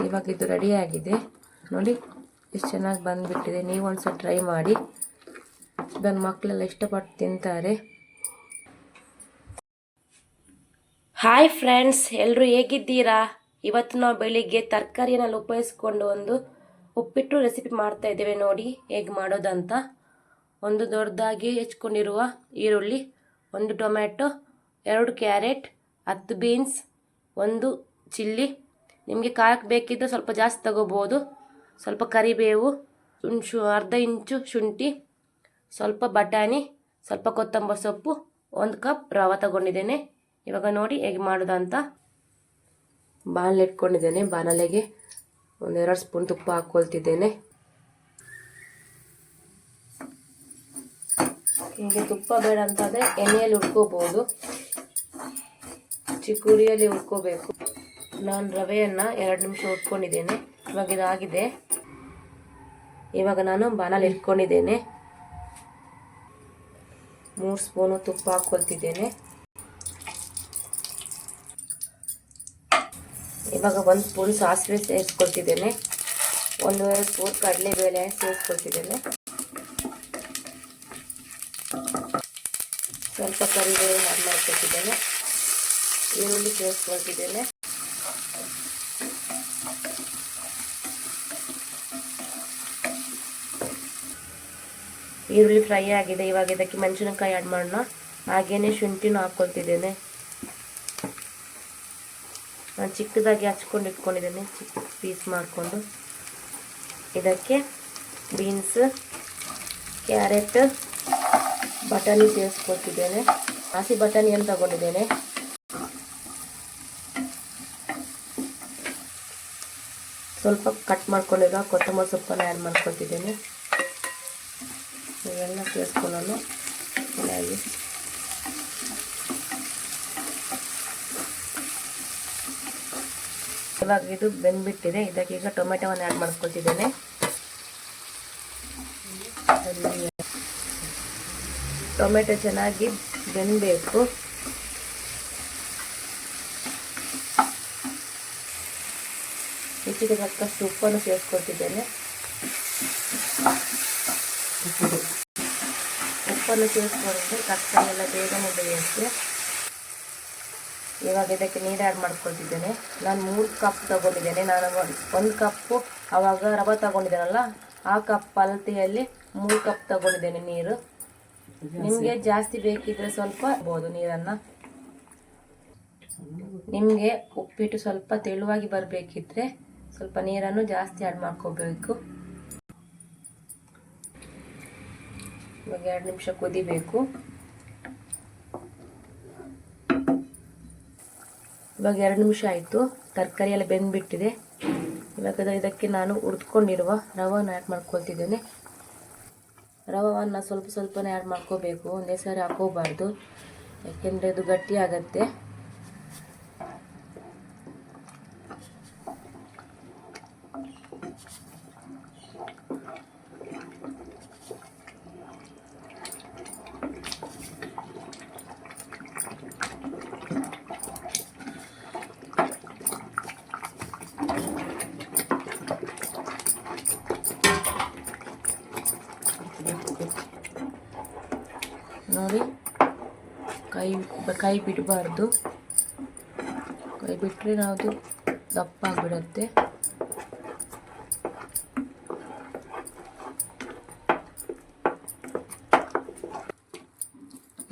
ಇವಾಗ ಇದು ರೆಡಿ ಆಗಿದೆ ನೋಡಿ, ಎಷ್ಟು ಚೆನ್ನಾಗಿ ಬಂದುಬಿಟ್ಟಿದೆ. ನೀವು ಒಂದ್ಸಲ ಟ್ರೈ ಮಾಡಿ, ಇದನ್ನು ಮಕ್ಕಳೆಲ್ಲ ಇಷ್ಟಪಟ್ಟು ತಿಂತಾರೆ. ಹಾಯ್ ಫ್ರೆಂಡ್ಸ್, ಎಲ್ಲರೂ ಹೇಗಿದ್ದೀರಾ? ಇವತ್ತು ನಾವು ಬೆಳಿಗ್ಗೆ ತರಕಾರಿಯನ್ನೆಲ್ಲ ಉಪಯೋಗಿಸ್ಕೊಂಡು ಒಂದು ಉಪ್ಪಿಟ್ಟು ರೆಸಿಪಿ ಮಾಡ್ತಾ ಇದ್ದೇವೆ. ನೋಡಿ ಹೇಗೆ ಮಾಡೋದಂತ. ಒಂದು ದೊಡ್ಡದಾಗಿ ಹೆಚ್ಕೊಂಡಿರುವ ಈರುಳ್ಳಿ, ಒಂದು ಟೊಮ್ಯಾಟೊ, 2 ಕ್ಯಾರೆಟ್, 10 ಬೀನ್ಸ್, 1 ಚಿಲ್ಲಿ. ನಿಮಗೆ ಖಾರಕ್ಕೆ ಬೇಕಿದ್ದರೆ ಸ್ವಲ್ಪ ಜಾಸ್ತಿ ತಗೋಬೋದು. ಸ್ವಲ್ಪ ಕರಿಬೇವು, ಅರ್ಧ ಇಂಚು ಶುಂಠಿ, ಸ್ವಲ್ಪ ಬಟಾಣಿ, ಸ್ವಲ್ಪ ಕೊತ್ತಂಬರಿ ಸೊಪ್ಪು, 1 ಕಪ್ ರವೆ ತಗೊಂಡಿದ್ದೇನೆ. ಇವಾಗ ನೋಡಿ ಹೇಗೆ ಮಾಡೋದಂತ. ಬಾಣಲೆ ಇಟ್ಕೊಂಡಿದ್ದೇನೆ. ಬಾಣಲೆಗೆ 1-2 ಸ್ಪೂನ್ ತುಪ್ಪ ಹಾಕ್ಕೊಳ್ತಿದ್ದೇನೆ. ಹೀಗೆ ತುಪ್ಪ ಬೇಡ ಅಂತಂದರೆ ಎಣ್ಣೆಯಲ್ಲಿ ಹುರ್ಕೋಬೋದು, ಚಿಕ್ಕ ಉರಿಯಲ್ಲಿ ಹುರ್ಕೋಬೇಕು. ನಾನು ರವೆಯನ್ನು 2 ನಿಮಿಷ ಹುರ್ಕೊಂಡಿದ್ದೇನೆ. ಇವಾಗ ಇದಾಗಿದೆ. ಇವಾಗ ನಾನು ಬಾಣಲೆ ಇಟ್ಕೊಂಡಿದ್ದೇನೆ. 3 ಸ್ಪೂನು ತುಪ್ಪ ಹಾಕ್ಕೊಳ್ತಿದ್ದೇನೆ. ಇವಾಗ 1 ಸ್ಪೂನ್ ಸಾಸಿವೆ ಸೇರಿಸ್ಕೊಳ್ತಿದ್ದೇನೆ. 1 ಸ್ಪೂನ್ ಕಡಲೆಬೇಳೆ ಸೇರಿಸ್ಕೊಳ್ತಿದ್ದೇನೆ. ಸ್ವಲ್ಪ ಕರಿಬೇವು ಆಡ್ ಮಾಡ್ಕೊಳ್ತಿದ್ದೇನೆ. ಈರುಳ್ಳಿ ಸೇರಿಸ್ಕೊಳ್ತಿದ್ದೇನೆ. ಈರುಳ್ಳಿ ಫ್ರೈ ಆಗಿದೆ. ಇವಾಗ ಇದಕ್ಕೆ ಮೆಣಸಿನಕಾಯಿ ಆಡ್ ಮಾಡೋಣ. ಹಾಗೇನೆ ಶುಂಠಿನೂ ಹಾಕ್ಕೊಳ್ತಿದ್ದೇನೆ. ನಾನು ಚಿಕ್ಕದಾಗಿ ಹಚ್ಕೊಂಡು ಇಟ್ಕೊಂಡಿದ್ದೇನೆ, ಚಿಕ್ಕ ಪೀಸ್ ಮಾಡಿಕೊಂಡು. ಇದಕ್ಕೆ ಬೀನ್ಸ್, ಕ್ಯಾರೆಟ್, ಬಟಾಣಿ ಸೇರಿಸ್ಕೊಳ್ತಿದ್ದೇನೆ. ಹಸಿ ಬಟಾಣಿಯನ್ನು ತಗೊಂಡಿದ್ದೇನೆ. ಸ್ವಲ್ಪ ಕಟ್ ಮಾಡ್ಕೊಂಡಿರೋ ಕೊತ್ತಂಬರಿ ಸೊಪ್ಪನ್ನು ಆ್ಯಡ್ ಮಾಡ್ಕೊಳ್ತಿದ್ದೇನೆ. ಇವೆಲ್ಲ ಸೇರಿಸ್ಕೊಳ್ಳೋಣ ಚೆನ್ನಾಗಿ. ಇವಾಗ ಇದು ಬೆಂದ್ಬಿಟ್ಟಿದೆ. ಇದಕ್ಕೀಗ ಟೊಮೆಟೊವನ್ನು ಆ್ಯಡ್ ಮಾಡ್ಕೊಳ್ತಿದ್ದೇನೆ. ಟೊಮೆಟೊ ಚೆನ್ನಾಗಿ ಬೆಂದಬೇಕು. ರುಚಿಗೆ ತಕ್ಕಷ್ಟು ಉಪ್ಪನ್ನು ಸೇರಿಸ್ಕೊಳ್ತಿದ್ದೇನೆ. ಉಪ್ಪನ್ನು ಸೇರಿಸ್ಕೊಂಡ್ರೆ ತರಕಾರಿ ಎಲ್ಲ ಬೇಗನೆ ಬೇಯುತ್ತೆ. ಇವಾಗ ಇದಕ್ಕೆ ನೀರು ಆ್ಯಡ್ ಮಾಡ್ಕೊಳ್ತಿದ್ದೇನೆ. ನಾನು 3 ಕಪ್ ತಗೊಂಡಿದ್ದೇನೆ. ನಾನು 1 ಕಪ್ಪು ಆವಾಗ ರವೆ ತಗೊಂಡಿದ್ದೇನಲ್ಲ, ಆ ಕಪ್ ಅಳತೆಯಲ್ಲಿ 3 ಕಪ್ ತಗೊಂಡಿದ್ದೇನೆ ನೀರು. ನಿಮಗೆ ಜಾಸ್ತಿ ಬೇಕಿದ್ರೆ ಸ್ವಲ್ಪ ಬೋದು ನೀರನ್ನು. ನಿಮಗೆ ಉಪ್ಪಿಟ್ಟು ಸ್ವಲ್ಪ ತೆಳುವಾಗಿ ಬರಬೇಕಿದ್ರೆ ಸ್ವಲ್ಪ ನೀರನ್ನು ಜಾಸ್ತಿ ಆ್ಯಡ್ ಮಾಡ್ಕೋಬೇಕು. ಇವಾಗ 2 ನಿಮಿಷ ಕುದಿಬೇಕು. ಇವಾಗ 2 ನಿಮಿಷ ಆಯಿತು. ತರಕಾರಿ ಎಲ್ಲ ಬೆಂದ್ಬಿಟ್ಟಿದೆ. ಇವಾಗ ಇದಕ್ಕೆ ನಾನು ಹುರಿದುಕೊಂಡಿರುವ ರವೆಯನ್ನು ಆ್ಯಡ್ ಮಾಡ್ಕೊಳ್ತಿದ್ದೇನೆ. ರವೆಯನ್ನು ಸ್ವಲ್ಪ ಸ್ವಲ್ಪನೇ ಆ್ಯಡ್ ಮಾಡ್ಕೋಬೇಕು, ಒಂದೇ ಸಾರಿ ಹಾಕೋಬಾರ್ದು, ಯಾಕೆಂದರೆ ಇದು ಗಟ್ಟಿ ಆಗತ್ತೆ. ನೋಡಿ, ಕೈ ಬಿಡಬಾರ್ದು. ಕೈ ಬಿಟ್ಟರೆ ಅದು ದಪ್ಪ ಆಗಿಬಿಡುತ್ತೆ.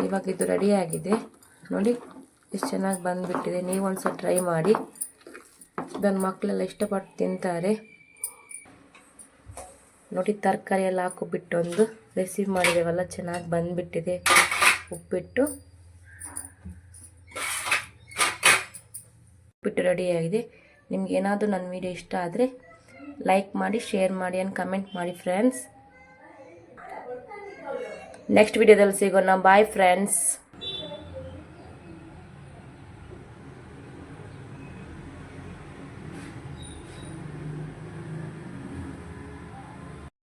ಇವಾಗ ಇದು ರೆಡಿ ಆಗಿದೆ ನೋಡಿ, ಎಷ್ಟು ಚೆನ್ನಾಗಿ ಬಂದುಬಿಟ್ಟಿದೆ. ನೀವು ಒಂದ್ಸಲ ಟ್ರೈ ಮಾಡಿ, ಇದನ್ನು ಮಕ್ಕಳೆಲ್ಲ ಇಷ್ಟಪಟ್ಟು ತಿಂತಾರೆ. ನೋಡಿ, ತರಕಾರಿ ಎಲ್ಲ ಹಾಕೋಬಿಟ್ಟು ಒಂದು ರೆಸಿಪಿ ಮಾಡಿದ್ದೇವಲ್ಲ, ಚೆನ್ನಾಗಿ ಬಂದುಬಿಟ್ಟಿದೆ ಉಪ್ಪಿಟ್ಟು ರೆಡಿಯಾಗಿದೆ. ನಿಮ್ಗೆ ಏನಾದರೂ ನನ್ನ ವಿಡಿಯೋ ಇಷ್ಟ ಆದರೆ ಲೈಕ್ ಮಾಡಿ, ಶೇರ್ ಮಾಡಿ ಆ್ಯಂಡ್ ಕಮೆಂಟ್ ಮಾಡಿ ಫ್ರೆಂಡ್ಸ್. ನೆಕ್ಸ್ಟ್ ವಿಡಿಯೋದಲ್ಲಿ ಸಿಗೋಣ. Bye friends.